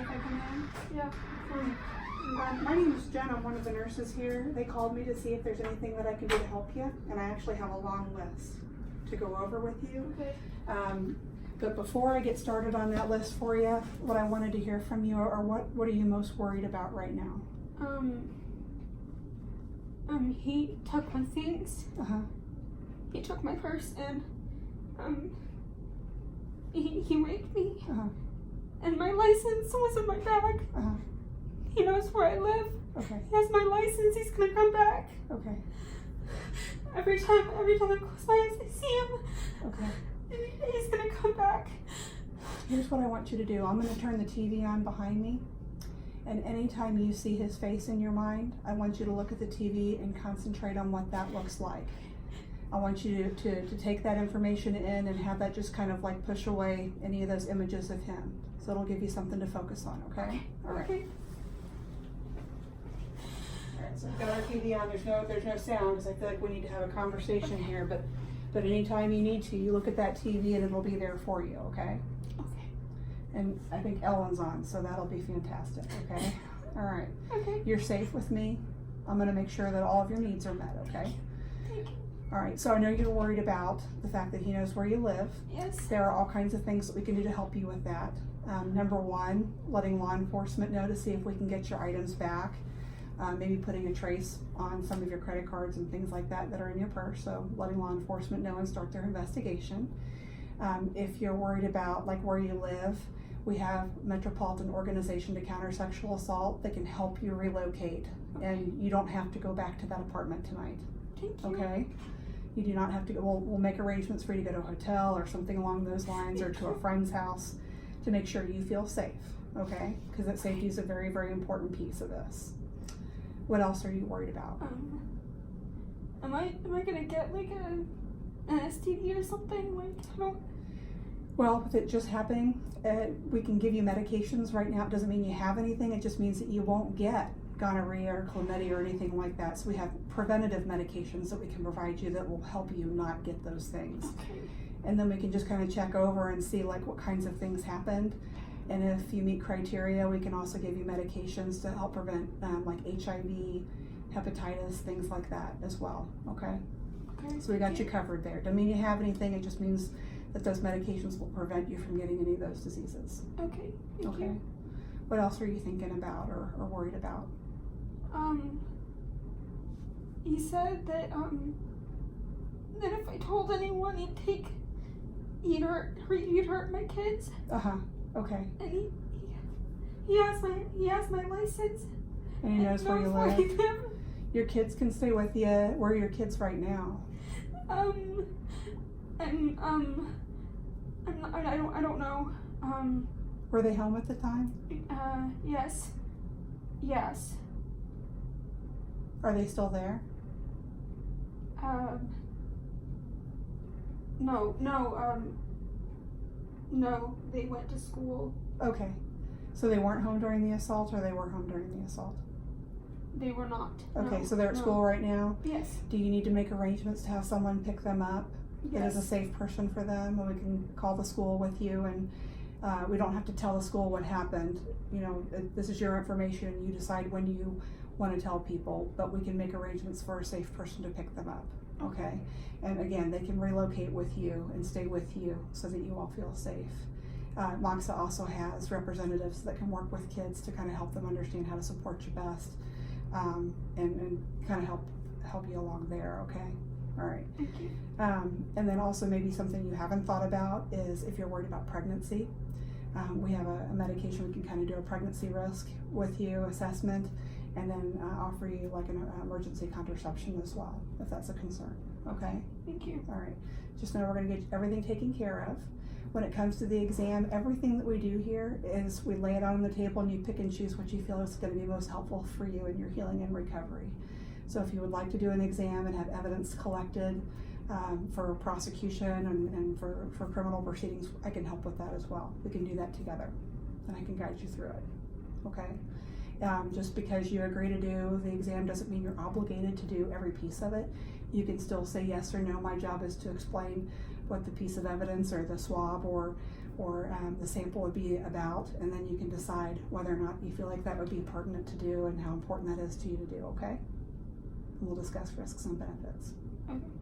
if I come in? Yeah. My name is Jen. I'm one of the nurses here. They called me to see if there's anything that I can do to help you, and I actually have a long list to go over with you. Okay. But before I get started on that list for you, what I wanted to hear from you are what are you most worried about right now? He took my things. He took my purse and, he raped me. And my license was in my bag. He knows where I live. Okay. He has my license. He's gonna come back. Okay. Every time I close my eyes, I see him. Okay. He's gonna come back. Here's what I want you to do. I'm going to turn the TV on behind me. And anytime you see his face in your mind, I want you to look at the TV and concentrate on what that looks like. I want you to take that information in and have that just kind of like push away any of those images of him. So it'll give you something to focus on, okay? All right. Okay. All right, so we've got our TV on. There's no sound because I feel like we need to have a conversation here. But anytime you need to, you look at that TV and it'll be there for you, okay? Okay. And I think Ellen's on, so that'll be fantastic, okay? All right. Okay. You're safe with me. I'm going to make sure that all of your needs are met, okay? Thank you. All right, so I know you're worried about the fact that he knows where you live. Yes. There are all kinds of things that we can do to help you with that. Number one, letting law enforcement know to see if we can get your items back. Maybe putting a trace on some of your credit cards and things like that are in your purse. So letting law enforcement know and start their investigation. If you're worried about like where you live, we have Metropolitan Organization to Counter Sexual Assault that can help you relocate, and you don't have to go back to that apartment tonight. Thank you. Okay? You do not have to go. We'll make arrangements for you to go to a hotel or something along those lines, or to a friend's house to make sure you feel safe. Okay? Because that safety is a very, very important piece of this. What else are you worried about? Am I gonna get like an STD or something? Like I don't. Well, with it just happening, we can give you medications right now. It doesn't mean you have anything. It just means that you won't get gonorrhea or chlamydia or anything like that. So we have preventative medications that we can provide you that will help you not get those things. Okay. And then we can just kind of check over and see like what kinds of things happened. And if you meet criteria, we can also give you medications to help prevent like HIV, hepatitis, things like that as well. Okay? Okay. So we got you covered there. Doesn't mean you have anything. It just means that those medications will prevent you from getting any of those diseases. Okay. Thank Okay. you. What else are you thinking about or worried about? He said that that if I told anyone, he'd hurt my kids. Okay. And he has my license. And he knows where you I live. live. Your kids can stay with you. Where are your kids right now? I don't know. Were they home at the time? Yes. Yes. Are they still there? No, they went to school. Okay. So they weren't home during the assault, or they were home during the assault? They were not. Okay, No, so they're at no. school right now? Yes. Do you need to make arrangements to have someone pick them up? That is a Yes. safe person for them, and we can call the school with you, and we don't have to tell the school what happened. You know, this is your information. You decide when you want to tell people, but we can make arrangements for a safe person to pick them up. Okay? And again, they can relocate with you and stay with you so that you all feel safe. MOXA also has representatives that can work with kids to kind of help them understand how to support you best, and kind of help you along there. Okay? All right. Thank you. And then also maybe something you haven't thought about is if you're worried about pregnancy. We have a medication we can kind of do a pregnancy risk with you assessment, and then offer you like an emergency contraception as well, if that's a concern. Okay? Thank you. All right. Just know we're going to get everything taken care of. When it comes to the exam, everything that we do here is we lay it out on the table and you pick and choose what you feel is going to be most helpful for you in your healing and recovery. So if you would like to do an exam and have evidence collected for prosecution and for criminal proceedings, I can help with that as well. We can do that together, and I can guide you through it. Okay? Just because you agree to do the exam doesn't mean you're obligated to do every piece of it. You can still say yes or no. My job is to explain what the piece of evidence or the swab or or the sample would be about, and then you can decide whether or not you feel like that would be pertinent to do and how important that is to you to do, okay? And we'll discuss risks and benefits. Okay.